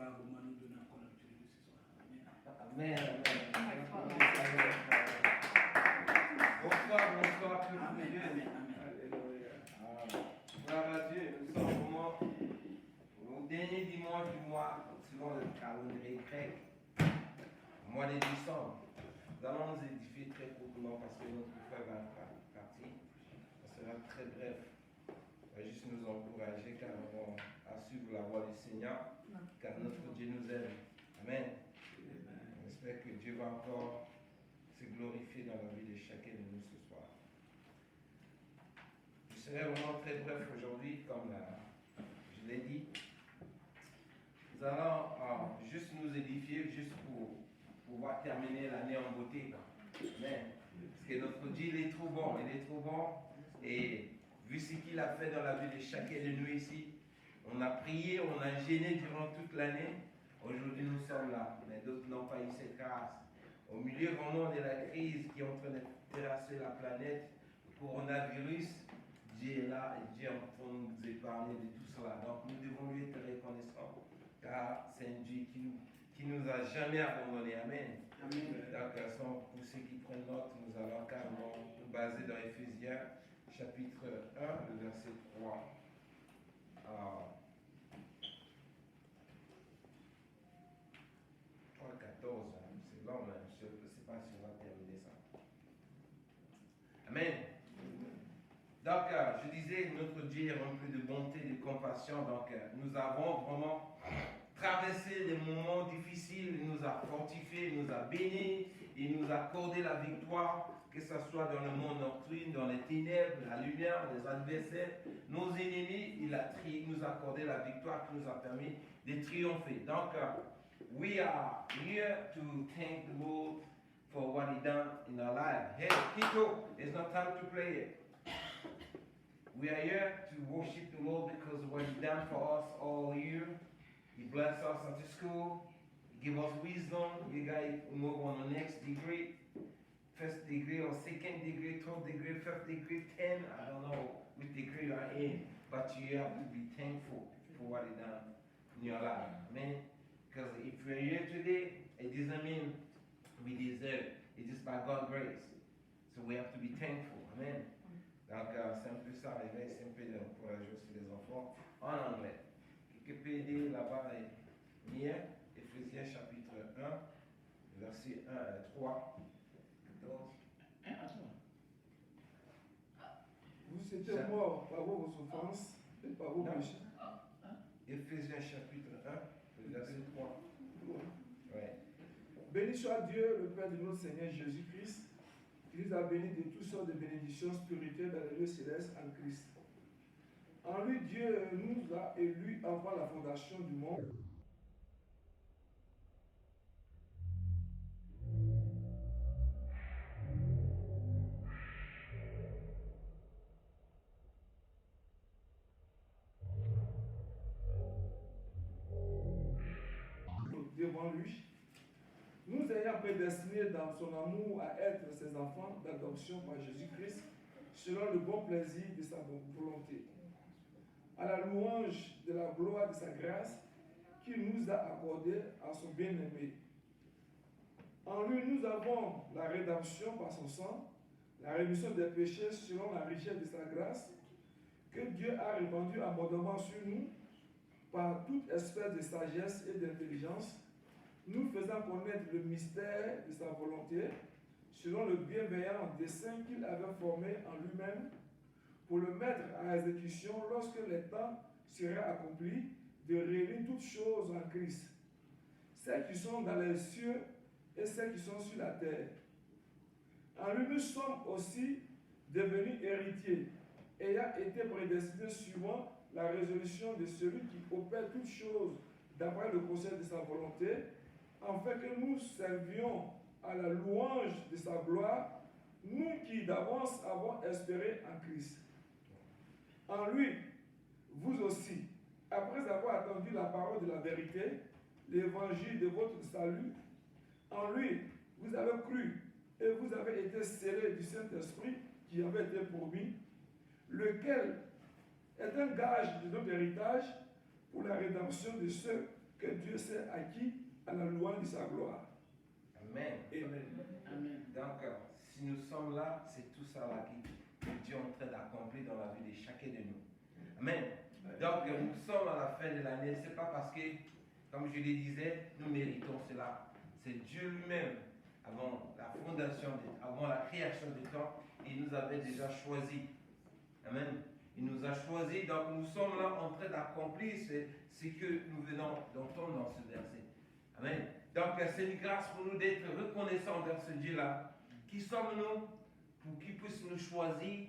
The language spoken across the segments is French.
va vraiment nous donner encore l'opportunité de ce soir. Amen. Bonsoir, bonsoir. Amen. Alléluia. Gloire à Dieu. Nous sommes vraiment au dernier dimanche du mois, selon le calendrier grec, au mois de décembre. Nous allons nous édifier très courtement parce que notre frère va partir. Ça sera très bref. On va juste nous encourager carrément à suivre la voie du Seigneur, car notre Dieu nous aime. Amen. On espère que Dieu va encore se glorifier dans la vie de chacun de nous ce soir. Je serai vraiment très bref aujourd'hui, comme je l'ai dit. Nous allons juste nous édifier, juste pour pouvoir terminer l'année en beauté. Amen. Parce que notre Dieu, il est trop bon, Et vu ce qu'il a fait dans la vie de chacun de nous ici, on a prié, on a gêné durant toute l'année. Aujourd'hui, nous sommes là, mais d'autres n'ont pas eu cette grâce. Au milieu vraiment de la crise qui est en train de terrasser la planète, le coronavirus, Dieu est là et Dieu est en train de nous épargner de tout cela. Donc, nous devons lui être reconnaissants, car c'est un Dieu qui nous a jamais abandonnés. Amen. Donc, pour ceux qui prennent note, nous allons carrément nous baser dans Éphésiens, chapitre 1, le verset 3. 14, c'est long, mais je ne sais pas si on va terminer ça. Amen. Donc, je disais, notre Dieu est rempli de bonté, de compassion. Donc, nous avons vraiment traversé des moments difficiles. Il nous a fortifiés, il nous a bénis, il nous a accordé la victoire, que ce soit dans le monde nocturne, dans les ténèbres, la lumière, les adversaires, nos ennemis. Il nous a accordé la victoire qui nous a permis de triompher. Donc, we are here to thank the Lord for what He done in our life. Hey, Kiko, it's not time to play it. We are here to worship the Lord because of what He done for us all year. He blessed us at the school. He gave us wisdom. We got to move on the next degree. First degree or second degree, third degree, fifth degree, 10. I don't know which degree you are in. But you have to be thankful for what He done in your life. Amen. Because if we're here today, it doesn't mean we deserve. It's just by God's grace. So we have to be thankful. Amen. Donc, c'est un peu ça, c'est un peu d'encourager aussi les enfants en anglais. Qui peut aider là-bas et lire Éphésiens chapitre 1, verset 3, 14. Vous étiez morts par vos souffrances et par vos péchés. Éphésiens chapitre 1, verset 3. Ouais. Béni soit Dieu, le Père de notre Seigneur Jésus-Christ, qui nous a bénis de toutes sortes de bénédictions spirituelles dans les lieux célestes en Christ. En lui, Dieu nous a élus avant la fondation du monde. Devant lui, nous ayant prédestinés dans son amour à être ses enfants d'adoption par Jésus-Christ, selon le bon plaisir de sa volonté, à la louange de la gloire de sa grâce qu'il nous a accordée à son bien-aimé. En lui, nous avons la rédemption par son sang, la rémission des péchés selon la richesse de sa grâce, que Dieu a répandue abondamment sur nous par toute espèce de sagesse et d'intelligence, nous faisant connaître le mystère de sa volonté, selon le bienveillant dessein qu'il avait formé en lui-même, pour le mettre à exécution lorsque le temps sera accompli, de réunir toutes choses en Christ, celles qui sont dans les cieux et celles qui sont sur la terre. En lui, nous sommes aussi devenus héritiers, ayant été prédestinés suivant la résolution de celui qui opère toutes choses d'après le conseil de sa volonté, afin que nous servions à la louange de sa gloire, nous qui d'avance avons espéré en Christ. En lui, vous aussi, après avoir attendu la parole de la vérité, l'évangile de votre salut, en lui, vous avez cru et vous avez été scellés du Saint-Esprit qui avait été promis, lequel est un gage de notre héritage pour la rédemption de ceux que Dieu Dieu s'est acquis à la louange de sa gloire. Amen. Amen. Amen. Donc, si nous sommes là, c'est tout ça là que Dieu est en train d'accomplir dans la vie de chacun de nous. Amen. Donc, nous sommes à la fin de l'année. Ce n'est pas parce que, comme je le disais, nous méritons cela. C'est Dieu lui-même, avant la fondation, avant la création du temps, il nous avait déjà choisi. Amen. Il nous a choisi, donc nous sommes là en train d'accomplir ce que nous venons d'entendre dans ce verset. Amen. Donc c'est une grâce pour nous d'être reconnaissants envers ce Dieu-là. Qui sommes-nous pour qu'il puisse nous choisir,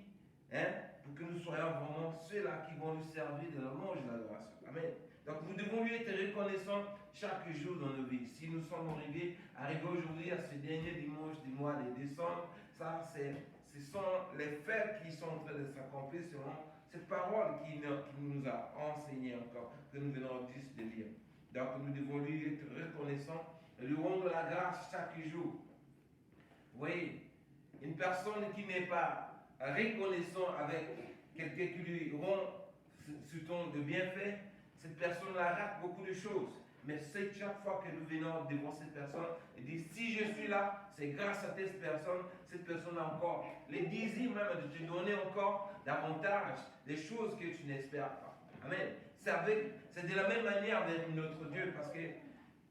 hein, pour que nous soyons vraiment ceux-là qui vont nous servir de louange et d'adoration. Amen. Donc nous devons lui être reconnaissants chaque jour dans nos vies. Si nous sommes arrivés aujourd'hui à ce dernier dimanche du mois de décembre, ça ce sont les faits qui sont en train de s'accomplir selon cette parole qui nous a enseigné encore, que nous venons juste de lire. Donc nous devons lui être reconnaissants et lui rendre la grâce chaque jour. Vous voyez, une personne qui n'est pas reconnaissant avec quelqu'un qui lui rend ce ton de bienfait, cette personne-là rate beaucoup de choses. Mais c'est chaque fois que nous venons devant cette personne et dit si je suis là, c'est grâce à cette personne a encore les désirs même de te donner encore davantage des choses que tu n'espères pas. Amen. C'est de la même manière avec notre Dieu parce que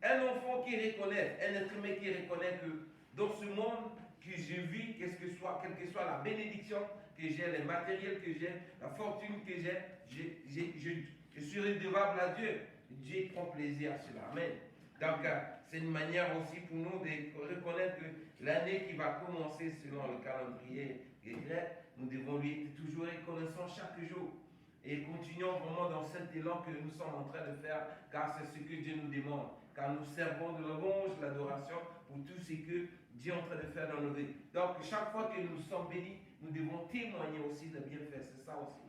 un enfant qui reconnaît, un être humain qui reconnaît que dans ce monde que je vis, quelle que soit la bénédiction que j'ai, les matériels que j'ai, la fortune que j'ai, je suis redevable à Dieu. Dieu prend plaisir à cela. Amen. Donc, c'est une manière aussi pour nous de reconnaître que l'année qui va commencer selon le calendrier grec, nous devons lui être toujours reconnaissants chaque jour. Et continuons vraiment dans cet élan que nous sommes en train de faire, car c'est ce que Dieu nous demande. Car nous servons de louange, l'adoration pour tout ce que Dieu est en train de faire dans nos vies. Donc, chaque fois que nous sommes bénis, nous devons témoigner aussi le bienfait. C'est ça aussi.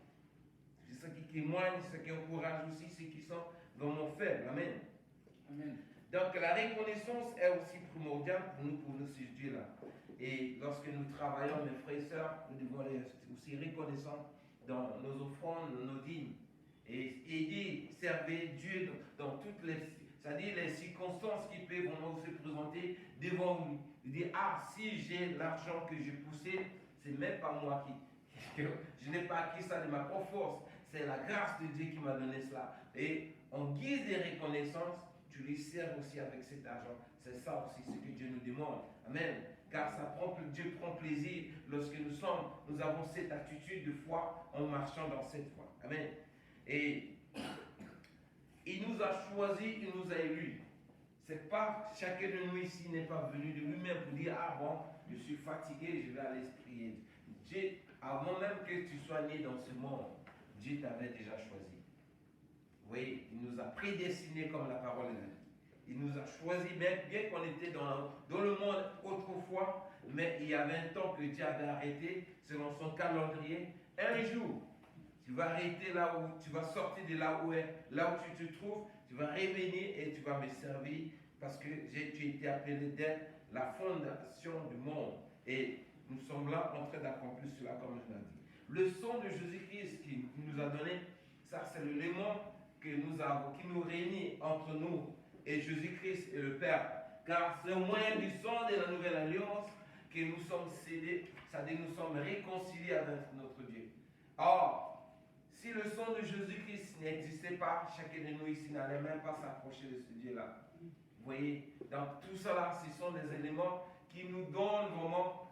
C'est ce qui témoigne, ce qui encourage aussi ceux qui sont vraiment faibles. Amen. Amen. Donc, la reconnaissance est aussi primordiale pour nous, ce Dieu-là. Et lorsque nous travaillons, mes frères et sœurs, nous devons être aussi reconnaissants dans nos offrandes, nos dîmes. Et aider, servir Dieu dans toutes c'est-à-dire les circonstances qui peuvent vraiment se présenter devant nous. Dire, si j'ai l'argent que j'ai poussé, c'est même pas moi je n'ai pas acquis ça de ma propre force. C'est la grâce de Dieu qui m'a donné cela. Et en guise de reconnaissance, tu lui sers aussi avec cet argent. C'est ça aussi ce que Dieu nous demande. Amen. Car Dieu prend plaisir lorsque nous avons cette attitude de foi en marchant dans cette foi. Amen. Et il nous a choisis, il nous a élus. C'est pas, chacun de nous ici n'est pas venu de lui-même pour dire, je suis fatigué, je vais aller prier. Dieu, avant même que tu sois né dans ce monde, Dieu t'avait déjà choisi. Oui, il nous a prédestinés comme la parole dit. Il nous a choisis, bien qu'on était dans le monde autrefois, mais il y avait un temps que Dieu avait arrêté selon son calendrier. Un jour, tu vas arrêter là où tu vas sortir de là où tu te trouves, tu vas revenir et tu vas me servir parce que tu as été appelé dès la fondation du monde. Et nous sommes là en train d'accomplir cela comme je l'ai dit. Le sang de Jésus-Christ qui nous a donné, ça c'est l'élément que nous avons, qui nous réunit entre nous et Jésus-Christ et le Père. Car c'est au moyen du sang de la nouvelle alliance que nous sommes scellés, c'est-à-dire nous sommes réconciliés avec notre Dieu. Or, si le sang de Jésus-Christ n'existait pas, chacun de nous ici n'allait même pas s'approcher de ce Dieu-là. Vous voyez? Donc tout cela, ce sont des éléments qui nous donnent vraiment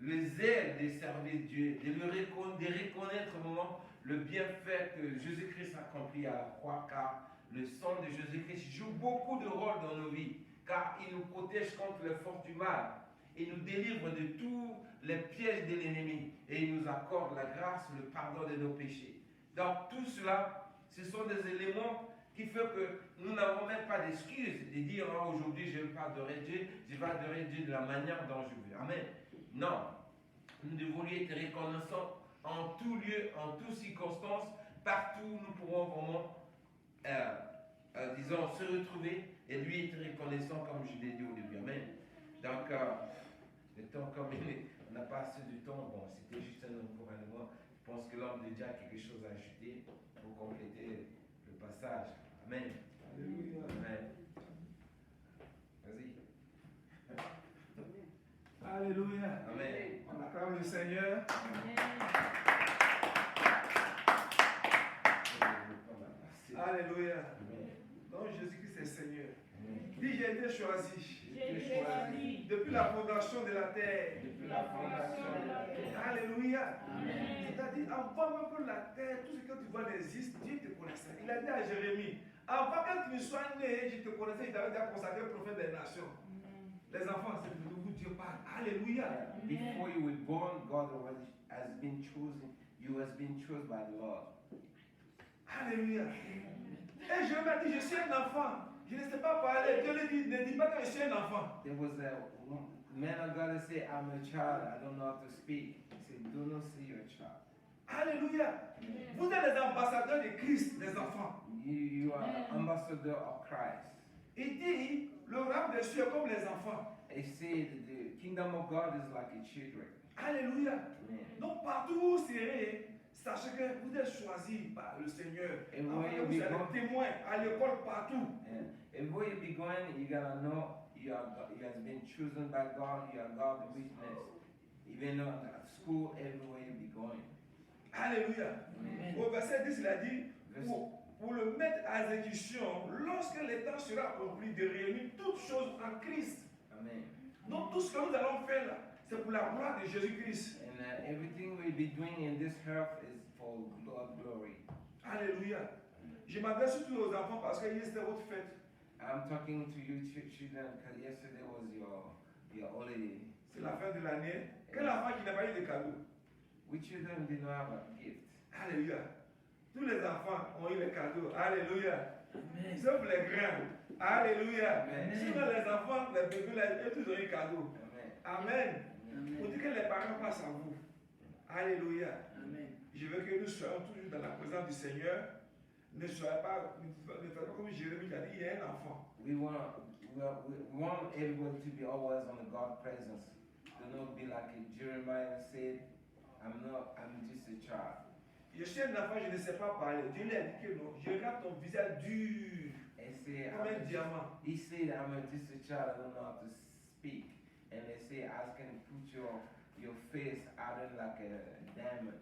les ailes de servir Dieu, de reconnaître vraiment le bienfait que Jésus-Christ a accompli à la croix, car le sang de Jésus-Christ joue beaucoup de rôle dans nos vies, car il nous protège contre les forces du mal. Il nous délivre de tous les pièges de l'ennemi et il nous accorde la grâce, le pardon de nos péchés. Donc tout cela, ce sont des éléments qui font que nous n'avons même pas d'excuses de dire aujourd'hui je ne vais pas adorer Dieu, je vais adorer Dieu de la manière dont je veux. Amen. Non, nous devons lui être reconnaissants en tout lieu, en toutes circonstances, partout nous pourrons vraiment, se retrouver et lui être reconnaissant comme je l'ai dit au début. Amen. Donc, le temps comme on n'a pas assez de temps, bon, c'était juste un encouragement. Je pense que l'homme de Dieu a quelque chose à ajouter pour compléter le passage. Amen. Alléluia. Amen. Alléluia. Amen. On acclame le Seigneur. Alléluia. Amen. Donc Jésus-Christ est Seigneur. Amen. Dis, j'ai été choisi J'ai été choisi depuis la fondation de la terre. depuis la fondation de la terre. Alléluia. C'est-à-dire, avant même que la terre, tout ce que tu vois n'existe, Dieu te connaissait. Il a dit à Jérémie, avant que tu ne sois né, je te connaissais, il t'avait déjà consacré prophète des nations. Les enfants, c'est de vous Dieu parle. Alléluia. Before you were born, God already has been chosen. You has been chosen by the Lord. Alléluia. Et Jérémie a dit, je suis un enfant. Je ne sais pas parler. Dieu lui dit, ne dis pas que je suis un enfant. There was a man of God that said, I'm a child, I don't know how to speak. He said, do not see your child. Alléluia. Vous êtes les ambassadeurs de Christ, les enfants. You are an ambassador of Christ. Il dit, le royaume des cieux est comme les enfants. He said, the kingdom of God is like a children. Alléluia. Amen. Donc partout où vous serez, sachez que vous êtes choisis par le Seigneur. Et Afin voyez, que vous soyez témoins à l'école partout. And everywhere you be going, you gotta know you has been chosen by God. You are God's witness. Even at school, everywhere you be going. Alléluia. Amen. Au verset 10, il a dit, Verset- pour le mettre à exécution, lorsque le temps sera accompli de réunir toutes choses en Christ. Amen. Donc tout ce que nous allons faire là, c'est pour la gloire de Jésus-Christ. And everything we'll be doing in this earth is for God's glory. Alléluia. Je m'adresse surtout aux enfants parce que hier c'était votre fête. I'm talking to you children because yesterday was your holiday. C'est la fin de l'année. Quel enfant qui n'a pas eu de cadeau? We children did not have a gift. Alléluia. Tous les enfants ont eu les cadeaux. Alléluia. Sauf les grands. Alléluia. Amen. Sinon les enfants, les bébés, là, eux tous ont eu cadeau. Amen. Amen. Pour dire que les parents passent à vous. Alléluia. Amen. Je veux que nous soyons toujours dans la présence du Seigneur. Ne soyez pas, ne faites pas comme Jérémie a dit, il y a un enfant. We want everybody to be always on the God presence. Do not be like Jeremiah said, I'm just a child. Je suis un enfant, je ne sais pas parler. Dieu lui a dit que non. Je regarde ton visage dur, And say, comme un diamant. he said, just a child, I don't know how to speak. And they say, I can put your face out in like a diamond.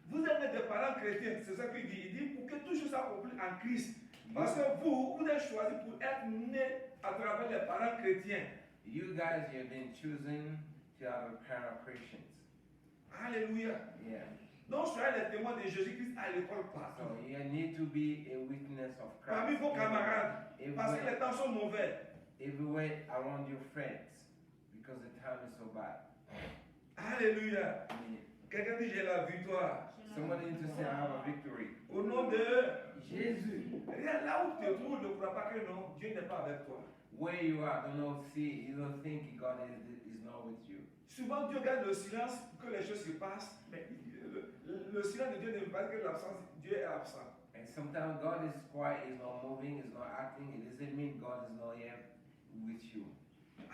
Vous êtes des parents chrétiens, c'est ça qu'il dit. Il dit pour que tout chose s'accomplisse en Christ. Parce que vous êtes choisis pour être nés à travers les parents chrétiens. You guys, you have been chosen to have a parent Christians. Alléluia. Yeah. Donc soyez les témoins de Jésus-Christ à l'école So partout. you need to be a witness of Christ. Parmi vos camarades. Parce que les temps sont mauvais. Everywhere around your friends. Because the time is so bad. Alléluia. Amen. Quelqu'un dit j'ai la victoire. Somebody need to say, I have a victory. Au nom de Jésus. Regarde là où tu te trouves, ne crois pas que non, Dieu n'est pas avec toi. Where you are, you don't think God is not with you. Souvent Dieu garde le silence pour que les choses se passent, mais le silence de Dieu ne veut pas dire que l'absence, Dieu est absent. And sometimes God is quiet, is not moving, is not acting. It doesn't mean God is not here with you.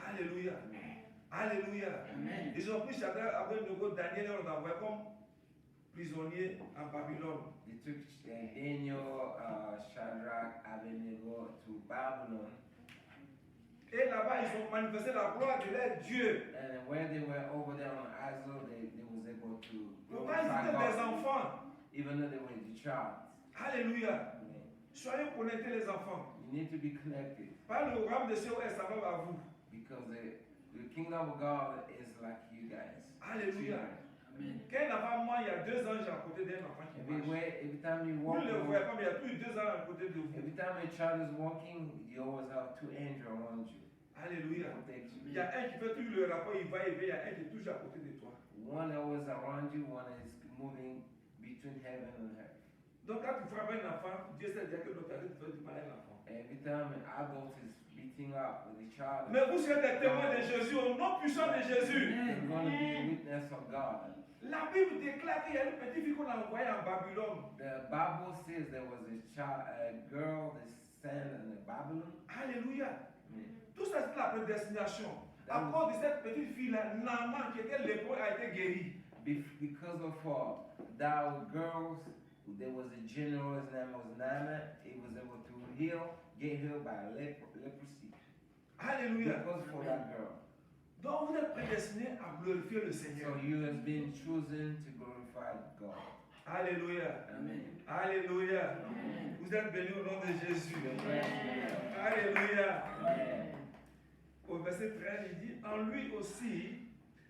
Alléluia. Amen. Alléluia. Amen. Ils ont pris Shadrach, Abednego, Daniel et on l'a envoyé comme prisonniers en Babylone. They took Daniel, Shadrach, Abednego to Babylon. Et là-bas, ils ont manifesté la gloire de leur Dieu. And when they were over there on Azul, they was able to Pourtant, ils glorify étaient des God, enfants. even though they were the child. Alléluia. Amen. Soyez connectés, les enfants. You need to be connected Par le royaume des cieux est semblable à vous. because the kingdom of God is like you guys. Alléluia. Amen. Quand un enfant, moi, il y a 2 ans, j'ai à côté d'un enfant qui marche. Every time you Vous walk, ne le voyez pas, mais il y a plus de 2 ans à côté de vous. every time a child is walking, you always have two angels around you. Alléluia. Protect Il you. y a un qui fait tout le rapport, il va et vient, il y a un qui est toujours à côté de toi. One always around you, one is moving between heaven and earth. Donc quand tu frappes un enfant, Dieu sait déjà que l'autre arrive de faire du mal à un enfant. Every time an adult is beating up with a child, Mais vous serez des témoins de Jésus, au nom puissant de Jésus. they're going to be a witness of God. La Bible déclare qu'il y a une petite fille qu'on a envoyée en Babylone. The Bible says there was a girl that sent in Babylon. Alléluia. Amen. Tout ça, c'est la prédestination. À cause de cette petite fille-là, Naaman, qui était lépreux, a été guéri. Because of that girl, there was a general, his name was Naaman. He was able to get healed by leprosy. Alléluia. Because for that girl. Donc vous êtes prédestinés à glorifier le So Seigneur. you have been chosen to glorify God. Alléluia. Amen. Alléluia. Amen. Vous êtes bénis au nom de Jésus. Amen. Alléluia. Amen. Au verset 13, il dit, en lui aussi,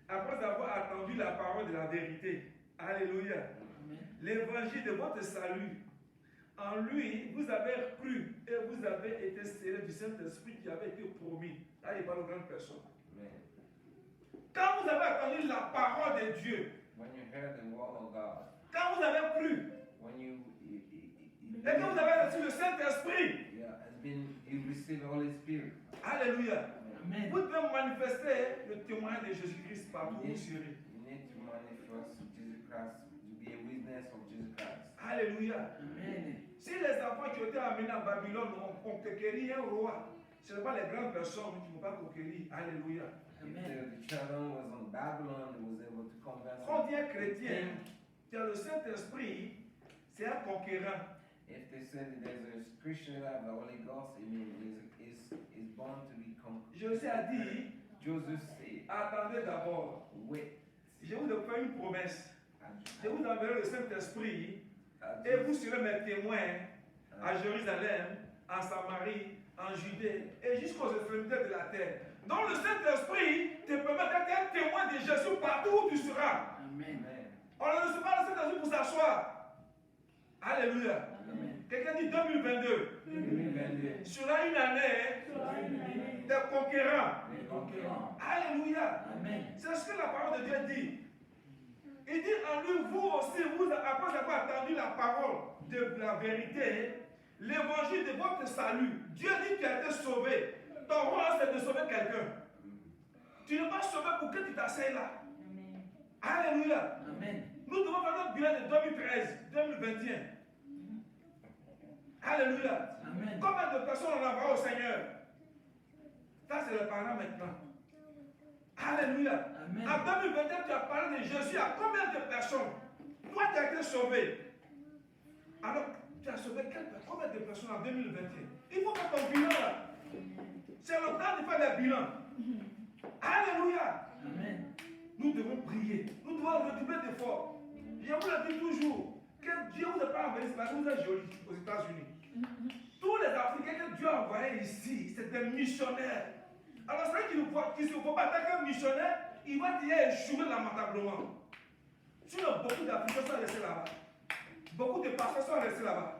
après avoir attendu la parole de la vérité. Alléluia. Amen. L'évangile de votre salut. En lui, vous avez cru et vous avez été scellés du Saint-Esprit qui avait été promis. Là, il parle aux grandes personnes. Amen. Quand vous avez attendu la parole de Dieu, When you heard the word of God, quand vous avez cru when you et que vous avez reçu le Saint-Esprit, you received the Holy Spirit. alléluia, Amen. vous devez manifester le témoin de Jésus-Christ partout où vous serez. You need to manifest Jesus Christ, to be a witness of Jesus Christ. Alléluia. Amen. Si les enfants qui ont été amenés à Babylone ont conquéri un roi, ce n'est pas les grandes personnes qui ne vont pas conquérir. Alléluia. If Amen. the children was in Babylon, they was able to converse. Quand on dit un chrétien, qui a le Saint-Esprit, c'est un conquérant. If they said that there's a Christian that have the Holy Ghost, I mean, is born to be conquered. Jésus a dit, Joseph said, attendez d'abord. wait. Je vous ai fait une promesse. Je vous enverrai le Saint-Esprit I et vous serez mes témoins à just- Jérusalem, en Samarie, en Judée et jusqu'aux extrémités de la terre. Donc le Saint-Esprit te permet d'être un témoin de Jésus partout où tu seras. Amen. Amen. On ne reçoit pas le Saint-Esprit pour s'asseoir. Alléluia. Amen. Quelqu'un dit 2022 2022. sera une année des conquérants. Les conquérants. Alléluia. Amen. C'est ce que la parole de Dieu dit. Il dit en lui, vous aussi, vous, après avoir attendu la parole de la vérité, l'évangile de votre salut, Dieu dit que tu as été sauvé. Ton rôle, c'est de sauver quelqu'un. Tu n'es pas sauvé pour que tu t'asseyes là. Alléluia. Amen. Nous devons faire notre bilan de 2013, 2021. Alléluia. Amen. Combien de personnes on envoie au Seigneur? Ça, c'est le parent maintenant. Alléluia. Amen. En 2021, tu as parlé de Jésus à combien de personnes? Toi, tu as été sauvé. Alors, tu as sauvé combien de personnes en 2021? Il faut faire ton bilan là. C'est le temps de faire les bilans. Alléluia. Amen. Nous devons prier. Nous devons redoubler d'efforts. Je vous le dis toujours, que Dieu vous a pas envoyé, c'est parce que vous êtes jolis aux États-Unis. Tous les Africains que Dieu a envoyés ici, c'est des missionnaires. Alors, c'est vrai qu'il ne faut pas attaquer un missionnaire, il va dire échouer lamentablement. Sinon, beaucoup d'Africains sont restés là-bas. Beaucoup de pasteurs sont restés là-bas.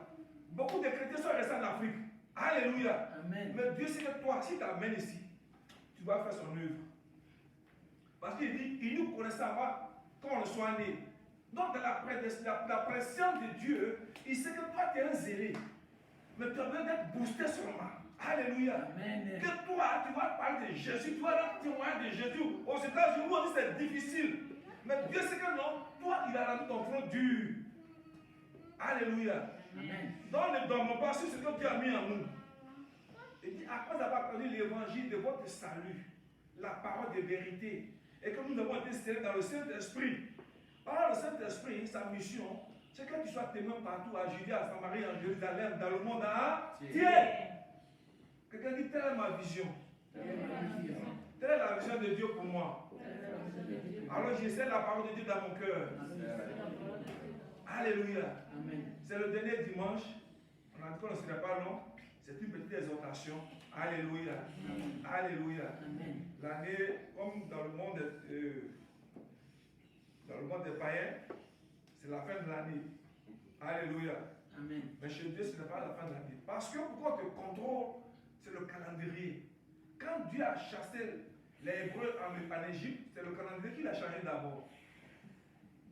Beaucoup de chrétiens sont restés en Afrique. Alléluia. Amen. Mais Dieu sait que toi, si tu t'amènes ici, tu vas faire son œuvre. Parce qu'il dit, il nous connaissait avant quand on soit né. Donc, dans la présence de Dieu, il sait que toi, tu es un zélé. Mais tu as besoin d'être boosté seulement. Alléluia. Amen. Que toi, tu vas parler de Jésus, tu vas être témoin de Jésus. Aux États-Unis, on dit c'est difficile. Mais Dieu sait que non, toi, il a rendu ton front dur. Alléluia. Amen. Donc ne dormons pas sur ce que Dieu a mis en nous. Il dit, après avoir connu l'évangile de votre salut, la parole de vérité, et que nous avons été scellés dans le Saint-Esprit. Alors le Saint-Esprit, sa mission, c'est que tu sois témoin partout, à Judée, à Samarie, en Jérusalem, dans le monde entier. Quelqu'un dit, telle est ma vision. Telle est la vision de Dieu pour moi. Alors j'essaie la parole de Dieu dans mon cœur. Alléluia. Amen. C'est le dernier dimanche. On a dit qu'on ne serait pas long. C'est une petite exhortation. Alléluia. Alléluia. Amen. L'année, comme dans le monde des païens, c'est la fin de l'année. Alléluia. Amen. Mais chez Dieu, ce n'est pas la fin de l'année. Parce que pourquoi on te contrôle, c'est le calendrier. Quand Dieu a chassé les Hébreux en Égypte, c'est le calendrier qu'il a changé d'abord.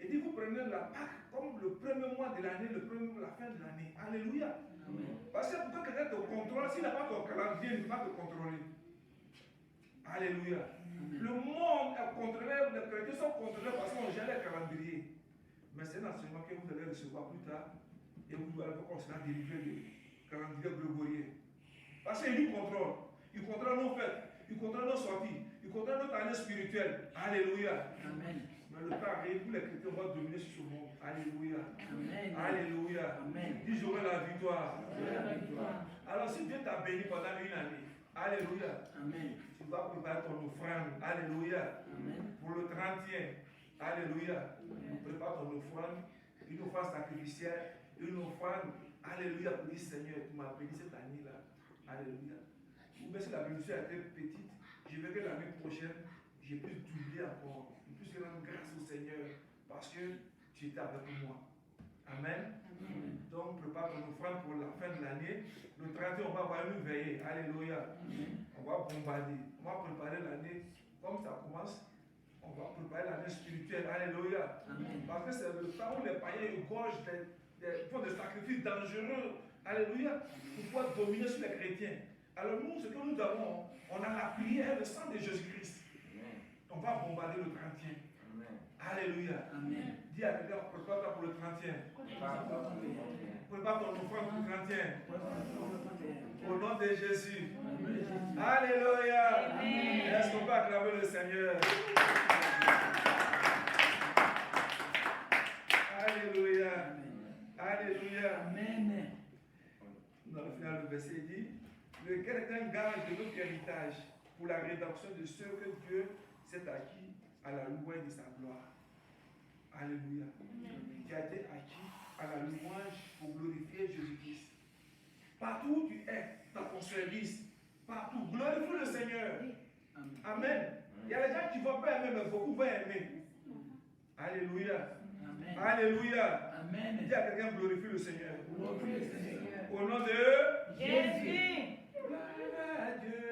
Il dit, vous prenez la Pâque comme le premier mois de l'année, la fin de l'année. Alléluia. Amen. Parce que pour que quelqu'un te contrôle, s'il n'a pas ton calendrier, il ne peut pas te contrôler. Alléluia. Le monde est contrôlé, les chrétiens sont contrôlés parce qu'on gère les calendriers. Mais c'est un enseignement que vous allez recevoir plus tard. Et vous allez voir qu'on sera délivré du calendrier grégorien. Parce qu'il nous contrôle. Il contrôle nos fêtes. Il contrôle nos sorties. Il contrôle notre année spirituelle. Alléluia. Amen. Mais le temps arrive où les chrétiens vont dominer sur ce monde. Alléluia. Amen. Alléluia. Amen. Dis j'aurai la victoire. La victoire. Alors si Dieu t'a béni pendant une année, Alléluia. Amen. Tu vas préparer ton offrande. Alléluia. Amen. Pour le 30e. Alléluia. Prépare ton offrande. Une offrande sacrificielle. Une offrande. Alléluia. Pour dire Seigneur, tu m'as béni cette année-là. Alléluia. Ou bien si la bénédiction a été petite, je veux que l'année prochaine, je puisse doubler encore. Je puisse rendre grâce au Seigneur. Parce que tu étais avec moi. Amen. Amen. Donc, prépare ton offrande pour la fin de l'année. Le 31, on va avoir une veillée. Alléluia. On va bombarder. On va préparer l'année. Comme ça commence, on va préparer l'année spirituelle. Alléluia. Amen. Parce que c'est le temps où les païens égorgent font des sacrifices dangereux. Alléluia. Pour pouvoir dominer sur les chrétiens. Alors, nous, ce que nous avons, on a la prière, le sang de Jésus-Christ. On va bombarder le 31. Alléluia. Amen. Dis à quelqu'un, prépare-toi pour le 31. Prépare ton offrande pour le 31. Au nom de Jésus. Alléluia. Est-ce qu'on peut acclamer le Seigneur? Alléluia. Alléluia. Amen. Dans le final, le verset dit, lequel est un gage de notre héritage pour la rédemption de ceux que Dieu s'est acquis à la louange de sa gloire. Alléluia. Qui a été acquis à la louange pour glorifier Jésus-Christ. Partout où tu es, dans ton service, partout, glorifie le Seigneur. Amen. Il y a des gens qui ne vont pas aimer, mais beaucoup vont aimer. Alléluia. Amen. Alléluia. Amen. Dis à quelqu'un, glorifie le Seigneur. Glorifie le Seigneur. Au nom de Jésus. Gloire à Dieu.